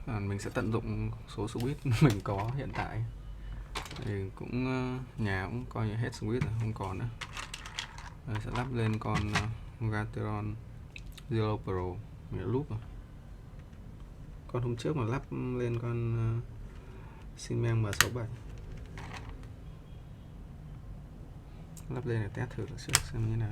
Mình sẽ tận dụng số switch mình có hiện tại. Thì cũng nhà cũng coi như hết switch rồi, không còn nữa. Rồi sẽ lắp lên con Gateron Zero Pro loop rồi. Con hôm trước mà lắp lên con Siemens M67, lắp lên để test thử trước xem như thế nào.